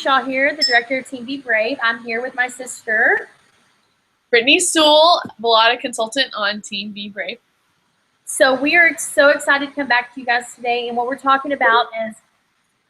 Shaw here, the director of Team Be Brave. I'm here with my sister, Brittany Sewell, Velada consultant on Team Be Brave. So we are so excited to come back to you guys today, and what we're talking about is,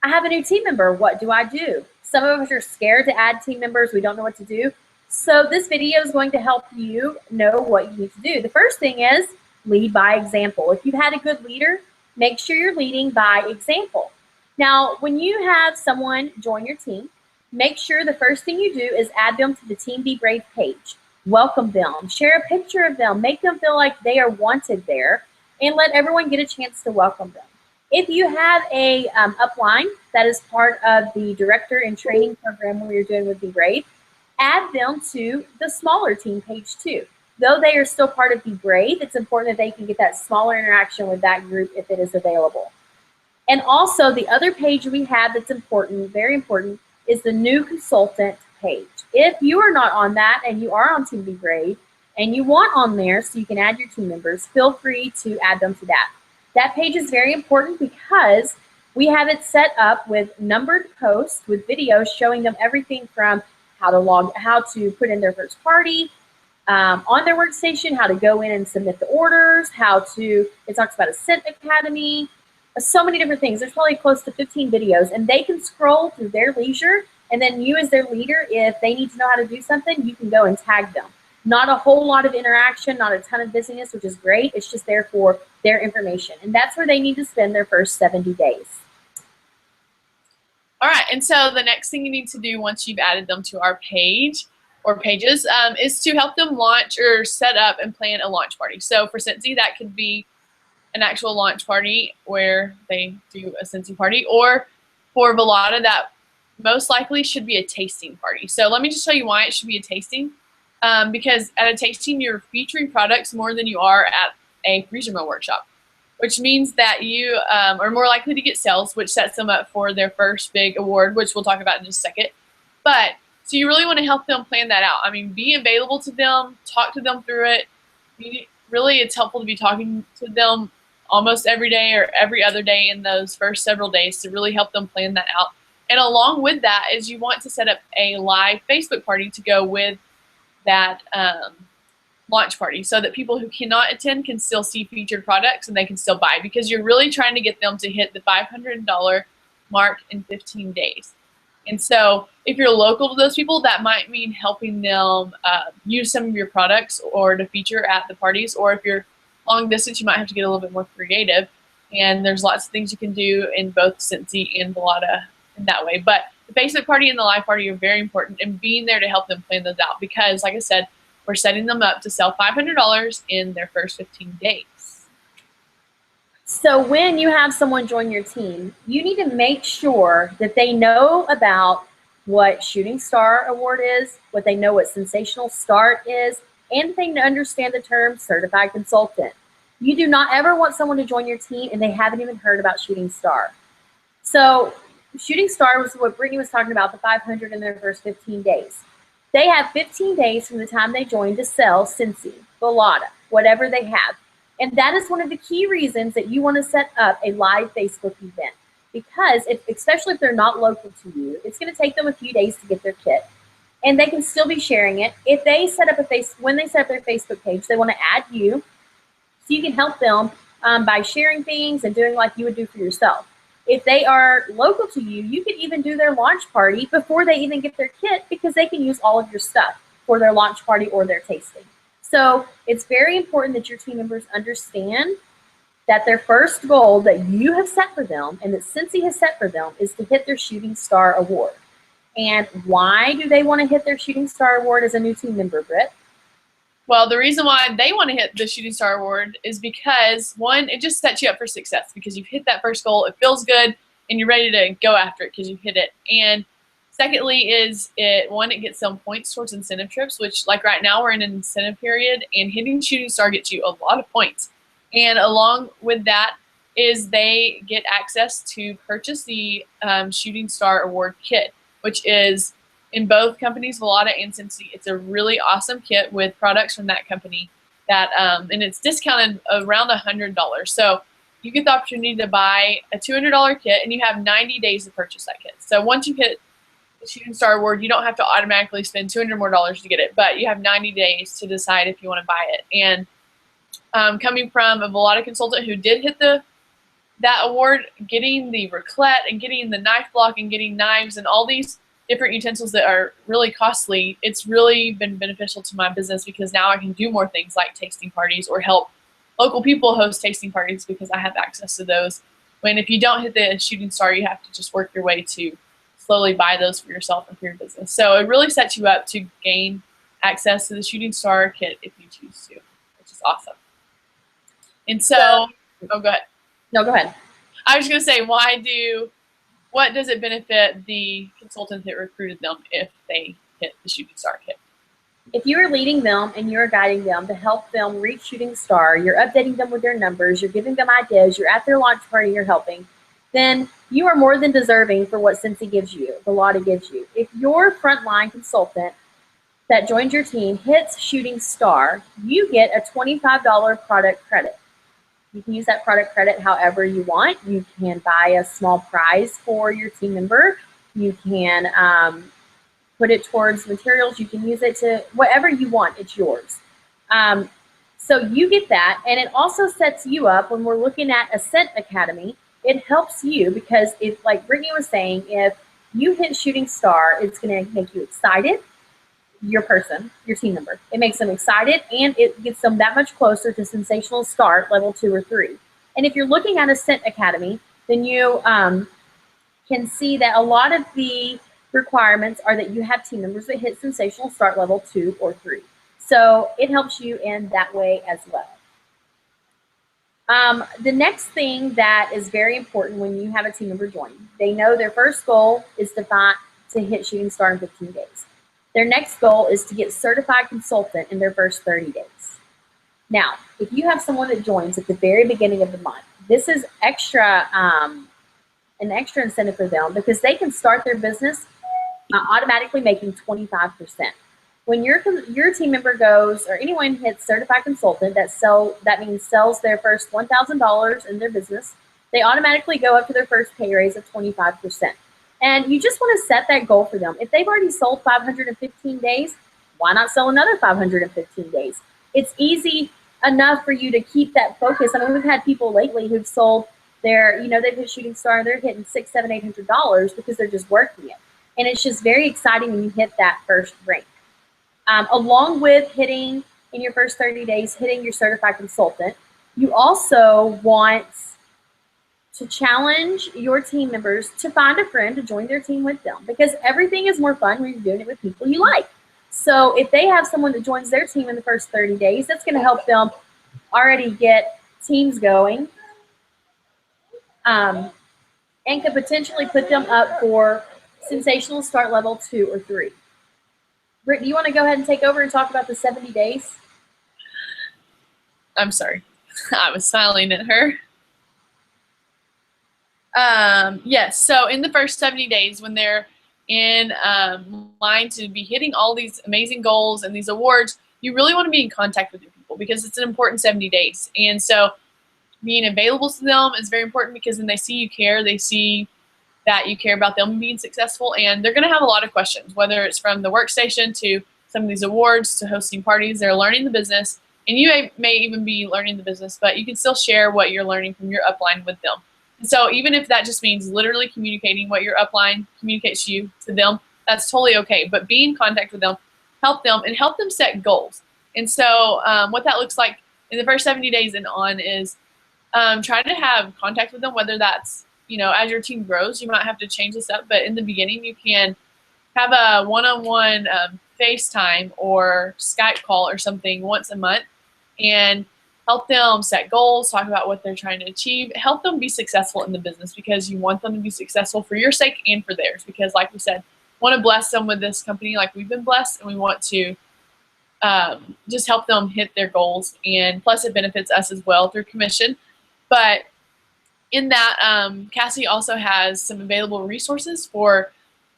I have a new team member. What do I do? Some of us are scared to add team members. We don't know what to do. So this video is going to help you know what you need to do. The first thing is lead by example. If you've had a good leader, make sure you're leading by example. Now, when you have someone join your team, make sure the first thing you do is add them to the Team Be Brave page. Welcome them, share a picture of them, make them feel like they are wanted there, and let everyone get a chance to welcome them. If you have a upline that is part of the director and training program we're doing with Be Brave, add them to the smaller team page too. Though they are still part of Be Brave, it's important that they can get that smaller interaction with that group if it is available. And also the other page we have that's important, very important, is the new consultant page. If you are not on that and you are on Team Be Brave and you want on there so you can add your team members, feel free to add them to that. That page is very important because we have it set up with numbered posts with videos showing them everything from how to put in their first party on their workstation, how to go in and submit the orders, it talks about a Scent Academy, so many different things. There's probably close to 15 videos, and they can scroll through their leisure, and then you as their leader, if they need to know how to do something, you can go and tag them. Not a whole lot of interaction, not a ton of busyness, which is great. It's just there for their information, and that's where they need to spend their first 70 days. All right, and so the next thing you need to do once you've added them to our page or pages is to help them launch or set up and plan a launch party. So for Scentsy, that could be an actual launch party where they do a Scentsy party, or for Velada, that most likely should be a tasting party. So let me just tell you why it should be a tasting. Because at a tasting, you're featuring products more than you are at a freezer mill workshop, which means that you are more likely to get sales, which sets them up for their first big award, which we'll talk about in just a second. But so you really want to help them plan that out. I mean, be available to them, talk to them through it. Really, it's helpful to be talking to them almost every day or every other day in those first several days to really help them plan that out. And along with that is you want to set up a live Facebook party to go with that launch party so that people who cannot attend can still see featured products and they can still buy, because you're really trying to get them to hit the $500 mark in 15 days. And so if you're local to those people, that might mean helping them use some of your products or to feature at the parties. Or if you're long distance, you might have to get a little bit more creative. And there's lots of things you can do in both Scentsy and Velada in that way. But the basic party and the live party are very important, and being there to help them plan those out, because like I said, we're setting them up to sell $500 in their first 15 days. So when you have someone join your team, you need to make sure that they know about what Shooting Star Award is, what they know what Sensational Start is, and they understand the term certified consultant. You do not ever want someone to join your team and they haven't even heard about Shooting Star. So Shooting Star was what Brittany was talking about, the 500 in their first 15 days. They have 15 days from the time they join to sell Scentsy, Velada, whatever they have. And that is one of the key reasons that you want to set up a live Facebook event. Because especially if they're not local to you, it's going to take them a few days to get their kit. And they can still be sharing it. If they set up when they set up their Facebook page, they want to add you, so you can help them by sharing things and doing like you would do for yourself. If they are local to you, you could even do their launch party before they even get their kit, because they can use all of your stuff for their launch party or their tasting. So it's very important that your team members understand that their first goal that you have set for them and that Scentsy has set for them is to hit their Shooting Star Award. And why do they want to hit their Shooting Star Award as a new team member, Britt? Well, the reason why they want to hit the Shooting Star Award is because, one, it just sets you up for success because you've hit that first goal, it feels good, and you're ready to go after it because you've hit it. And secondly is it gets some points towards incentive trips, which like right now we're in an incentive period, and hitting Shooting Star gets you a lot of points. And along with that is they get access to purchase the Shooting Star Award kit, which is in both companies, Velada and Scentsy. It's a really awesome kit with products from that company that, and it's discounted around $100. So you get the opportunity to buy a $200 kit, and you have 90 days to purchase that kit. So once you hit the Shooting Star Award, you don't have to automatically spend $200 more to get it, but you have 90 days to decide if you want to buy it. And coming from a Velada consultant who did hit that award, getting the raclette and getting the knife block and getting knives and all these different utensils that are really costly, it's really been beneficial to my business because now I can do more things like tasting parties or help local people host tasting parties because I have access to those. When if you don't hit the Shooting Star, you have to just work your way to slowly buy those for yourself and for your business. So it really sets you up to gain access to the Shooting Star kit if you choose to, which is awesome. And so, oh, go ahead. No, go ahead. I was going to say, what does it benefit the consultant that recruited them if they hit the Shooting Star kit? If you are leading them and you're guiding them to help them reach Shooting Star, you're updating them with their numbers, you're giving them ideas, you're at their launch party, you're helping, then you are more than deserving for what Scentsy gives you, Velada gives you. If your frontline consultant that joins your team hits Shooting Star, you get a $25 product credit. You can use that product credit however you want. You can buy a small prize for your team member. You can put it towards materials. You can use it to whatever you want. It's yours. So you get that, and it also sets you up when we're looking at Ascent Academy. It helps you because if, like Brittany was saying, if you hit Shooting Star, it's going to make you excited. Your team member. It makes them excited, and it gets them that much closer to Sensational Start level 2 or 3. And if you're looking at Ascent Academy, then you can see that a lot of the requirements are that you have team members that hit Sensational Start level 2 or 3. So it helps you in that way as well. The next thing that is very important when you have a team member join, they know their first goal is to hit Shooting Star in 15 days. Their next goal is to get certified consultant in their first 30 days. Now, if you have someone that joins at the very beginning of the month, this is an extra incentive for them because they can start their business automatically making 25%. When your team member goes, or anyone hits certified consultant, that means sells their first $1,000 in their business, they automatically go up to their first pay raise of 25%. And you just want to set that goal for them. If they've already sold 515 days, why not sell another 515 days? It's easy enough for you to keep that focus. I mean, we've had people lately who've sold they've hit Shooting Star, they're hitting $600, $700, $800 because they're just working it. And it's just very exciting when you hit that first rank. Along with hitting in your first 30 days, hitting your certified consultant, you also want to challenge your team members to find a friend to join their team with them because everything is more fun when you're doing it with people you like. So if they have someone that joins their team in the first 30 days, that's going to help them already get teams going and could potentially put them up for Sensational Start level 2 or 3. Britt, do you want to go ahead and take over and talk about the 70 days? I'm sorry. I was smiling at her. Yes, so in the first 70 days when they're in line to be hitting all these amazing goals and these awards, you really want to be in contact with your people because it's an important 70 days. And so being available to them is very important because when they see you care, they see that you care about them being successful, and they're going to have a lot of questions, whether it's from the workstation to some of these awards to hosting parties. They're learning the business, and you may even be learning the business, but you can still share what you're learning from your upline with them. And so even if that just means literally communicating what your upline communicates to them, that's totally okay. But be in contact with them, help them set goals. And so what that looks like in the first 70 days and on is try to have contact with them, whether that's, as your team grows, you might have to change this up. But in the beginning, you can have a one-on-one FaceTime or Skype call or something once a month and help them set goals, talk about what they're trying to achieve, help them be successful in the business because you want them to be successful for your sake and for theirs. Because like we said, want to bless them with this company like we've been blessed, and we want to just help them hit their goals. And plus it benefits us as well through commission. But in that, Cassie also has some available resources for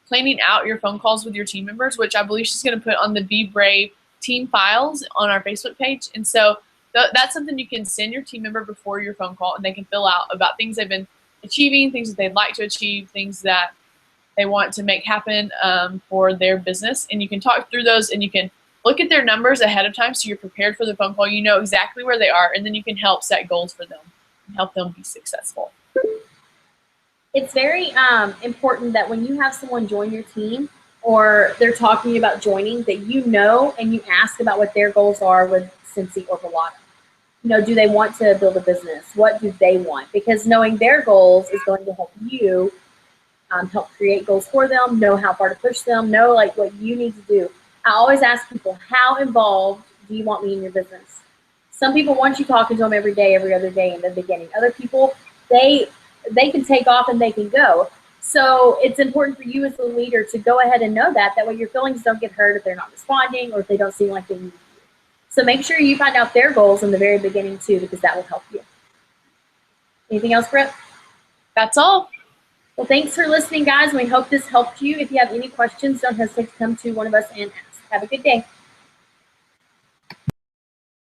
planning out your phone calls with your team members, which I believe she's going to put on the Be Brave team files on our Facebook page. And so that's something you can send your team member before your phone call, and they can fill out about things they've been achieving, things that they'd like to achieve, things that they want to make happen for their business. And you can talk through those, and you can look at their numbers ahead of time so you're prepared for the phone call. You know exactly where they are, and then you can help set goals for them and help them be successful. It's very important that when you have someone join your team or they're talking about joining, that you know and you ask about what their goals are with Scentsy or Vellana. You know, do they want to build a business? What do they want? Because knowing their goals is going to help you help create goals for them, know how far to push them, know like what you need to do. I always ask people, how involved do you want me in your business? Some people want you talking to them every day, every other day in the beginning. Other people, they can take off and they can go. So it's important for you as a leader to go ahead and know that way your feelings don't get hurt if they're not responding or if they don't seem like they need you. So make sure you find out their goals in the very beginning too, because that will help you. Anything else, Brett? That's all. Well, thanks for listening, guys. We hope this helped you. If you have any questions, don't hesitate to come to one of us and ask. Have a good day.